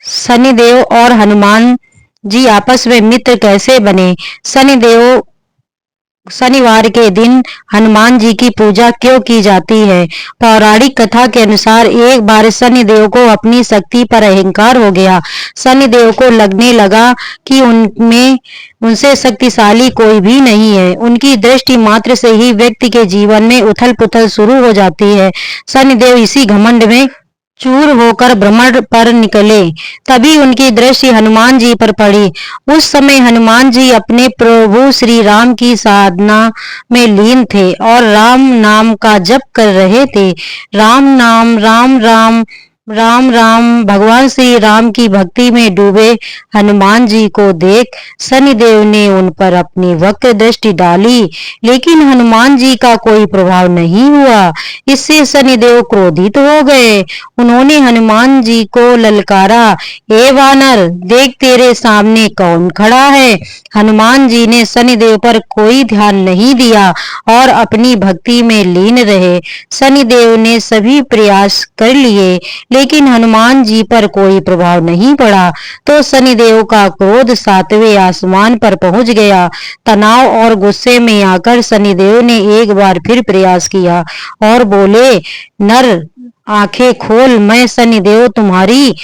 शनिदेव और हनुमान जी आपस में मित्र कैसे बने? शनिवार के दिन हनुमान जी की पूजा क्यों की जाती है? पौराणिक कथा के अनुसार एक बार शनिदेव को अपनी शक्ति पर अहंकार हो गया। शनिदेव को लगने लगा कि उनमें उनसे शक्तिशाली कोई भी नहीं है। उनकी दृष्टि मात्र से ही व्यक्ति के जीवन में उथल पुथल शुरू हो जाती है। शनिदेव इसी घमंड में चूर होकर भ्रमण पर निकले। तभी उनकी दृष्टि हनुमान जी पर पड़ी। उस समय हनुमान जी अपने प्रभु श्री राम की साधना में लीन थे और राम नाम का जप कर रहे थे। राम नाम, राम राम, राम राम। भगवान श्री राम की भक्ति में डूबे हनुमान जी को देख शनिदेव ने उन पर अपनी वक्र दृष्टि डाली, लेकिन हनुमान जी का कोई प्रभाव नहीं हुआ। इससे शनिदेव क्रोधित हो गए। उन्होंने हनुमान जी को ललकारा, ए वानर, देख तेरे सामने कौन खड़ा है। हनुमान जी ने शनिदेव पर कोई ध्यान नहीं दिया और अपनी भक्ति में लीन रहे। शनिदेव ने सभी प्रयास कर लिए, लेकिन हनुमान जी पर कोई प्रभाव नहीं पड़ा। तो शनिदेव का क्रोध सातवें आसमान पर पहुंच गया। तनाव और गुस्से में आकर शनिदेव ने एक बार फिर प्रयास किया और बोले, नर, आंखें खोल। मैं शनिदेव तुम्हारी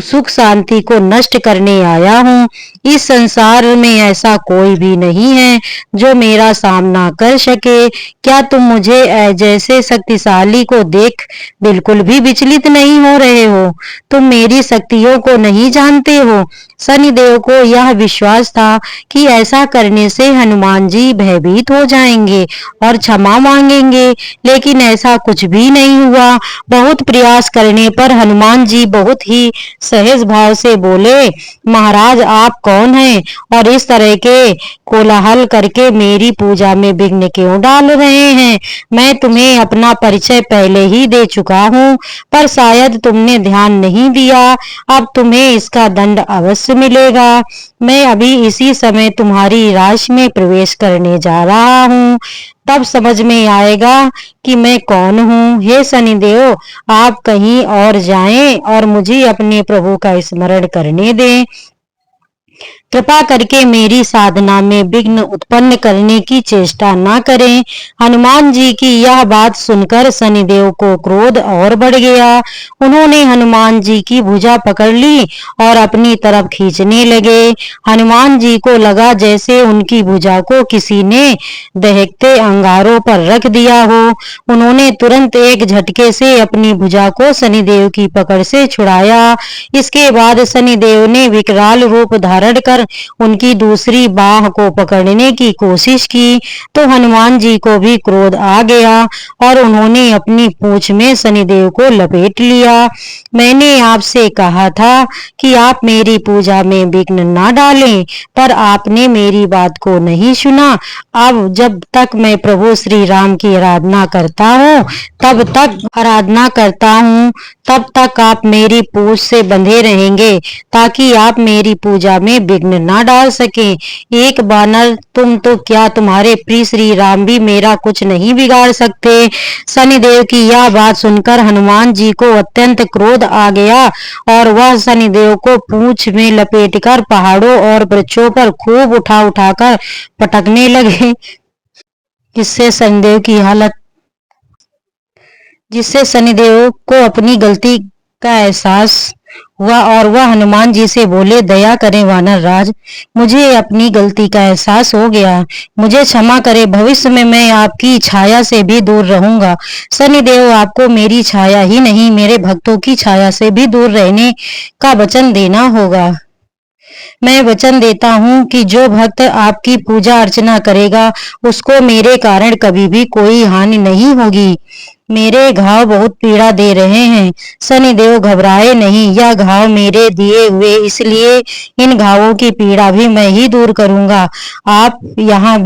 सुख शांति को नष्ट करने आया हूँ। इस संसार में ऐसा कोई भी नहीं है जो मेरा सामना कर सके। क्या तुम मुझे जैसे शक्तिशाली को देख बिल्कुल भी विचलित नहीं हो रहे हो? तुम मेरी शक्तियों को नहीं जानते हो। शनिदेव को यह विश्वास था कि ऐसा करने से हनुमान जी भयभीत हो जाएंगे और क्षमा मांगेंगे, लेकिन ऐसा कुछ भी नहीं हुआ। बहुत प्रयास करने पर हनुमान जी बहुत ही सहज भाव से बोले, महाराज, आप कौन हैं और इस तरह के कोलाहल करके मेरी पूजा में विघ्न क्यों डाल रहे हैं? मैं तुम्हें अपना परिचय पहले ही दे चुका हूँ, पर शायद तुमने ध्यान नहीं दिया। अब तुम्हें इसका दंड अवश्य मिलेगा। मैं अभी इसी समय तुम्हारी राशि में प्रवेश करने जा रहा हूँ, तब समझ में आएगा कि मैं कौन हूँ। हे शनिदेव, आप कहीं और जाएं और मुझे अपने प्रभु का स्मरण करने दें। कृपा करके मेरी साधना में विघ्न उत्पन्न करने की चेष्टा न करें। हनुमान जी की यह बात सुनकर शनिदेव को क्रोध और बढ़ गया। उन्होंने हनुमान जी की भुजा पकड़ ली और अपनी तरफ खींचने लगे। हनुमान जी को लगा जैसे उनकी भुजा को किसी ने दहकते अंगारों पर रख दिया हो। उन्होंने तुरंत एक झटके से अपनी भुजा को शनिदेव की पकड़ से छुड़ाया। इसके बाद शनिदेव ने विकराल रूप धारण कर उनकी दूसरी बाह को पकड़ने की कोशिश की, तो हनुमान जी को भी क्रोध आ गया और उन्होंने अपनी पूंछ में शनिदेव को लपेट लिया। मैंने आपसे कहा था कि आप मेरी पूजा में विघ्न न डालें, पर आपने मेरी बात को नहीं सुना। अब जब तक मैं प्रभु श्री राम की आराधना करता हूँ, तब तक आप मेरी पूंछ से बंधे रहेंगे, ताकि आप मेरी पूजा में विघ्न न डाल सकें। एक बानर तुम तो क्या, तुम्हारे प्रिय श्री राम भी मेरा कुछ नहीं बिगाड़ सकते। शनिदेव की यह बात सुनकर हनुमान जी को अत्यंत क्रोध आ गया और वह शनिदेव को पूंछ में लपेटकर पहाड़ों और वृक्षों पर खूब उठा उठाकर पटकने लगे, जिससे शनिदेव को अपनी गलती का एहसास हुआ और वह हनुमान जी से बोले, दया करें वानर राज, मुझे अपनी गलती का एहसास हो गया, मुझे क्षमा करें। भविष्य में मैं आपकी छाया से भी दूर रहूंगा। शनिदेव, आपको मेरी छाया ही नहीं, मेरे भक्तों की छाया से भी दूर रहने का वचन देना होगा। मैं वचन देता हूँ कि जो भक्त आपकी पूजा अर्चना करेगा, उसको मेरे कारण कभी भी कोई हानि नहीं होगी। मेरे घाव बहुत पीड़ा दे रहे हैं। शनिदेव, घबराए नहीं, यह घाव मेरे दिए हुए, इसलिए इन घावों की पीड़ा भी मैं ही दूर करूंगा। आप यहाँ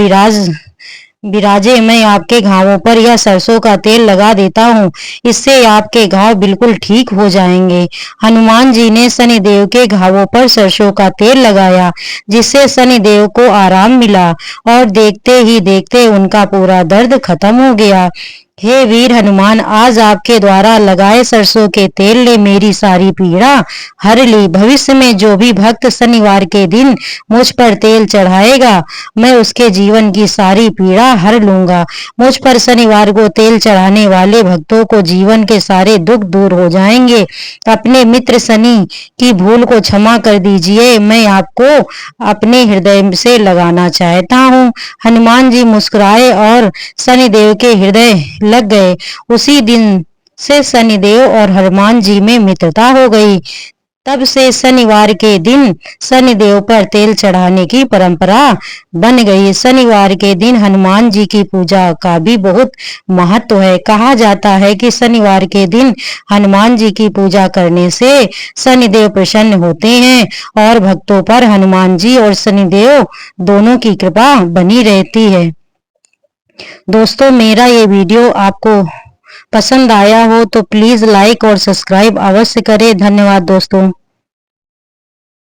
विराजे, मैं आपके घावों पर यह सरसों का तेल लगा देता हूँ, इससे आपके घाव बिल्कुल ठीक हो जाएंगे। हनुमान जी ने शनिदेव के घावों पर सरसों का तेल लगाया, जिससे शनिदेव को आराम मिला और देखते ही देखते उनका पूरा दर्द खत्म हो गया। हे वीर हनुमान, आज आपके द्वारा लगाए सरसों के तेल ने मेरी सारी पीड़ा हर ली। भविष्य में जो भी भक्त शनिवार के दिन मुझ पर तेल चढ़ाएगा, मैं उसके जीवन की सारी पीड़ा हर लूंगा। मुझ पर शनिवार को तेल चढ़ाने वाले भक्तों को जीवन के सारे दुख दूर हो जाएंगे। अपने मित्र शनि की भूल को क्षमा कर दीजिए, मैं आपको अपने हृदय से लगाना चाहता हूँ। हनुमान जी मुस्कुराए और शनिदेव के हृदय लग गए। उसी दिन से शनिदेव और हनुमान जी में मित्रता हो गई। तब से शनिवार के दिन शनिदेव पर तेल चढ़ाने की परंपरा बन गई। शनिवार के दिन हनुमान जी की पूजा का भी बहुत महत्व है। कहा जाता है कि शनिवार के दिन हनुमान जी की पूजा करने से शनिदेव प्रसन्न होते हैं और भक्तों पर हनुमान जी और शनिदेव दोनों की कृपा बनी रहती है। दोस्तों, मेरा ये वीडियो आपको पसंद आया हो तो प्लीज लाइक और सब्सक्राइब अवश्य करें। धन्यवाद दोस्तों।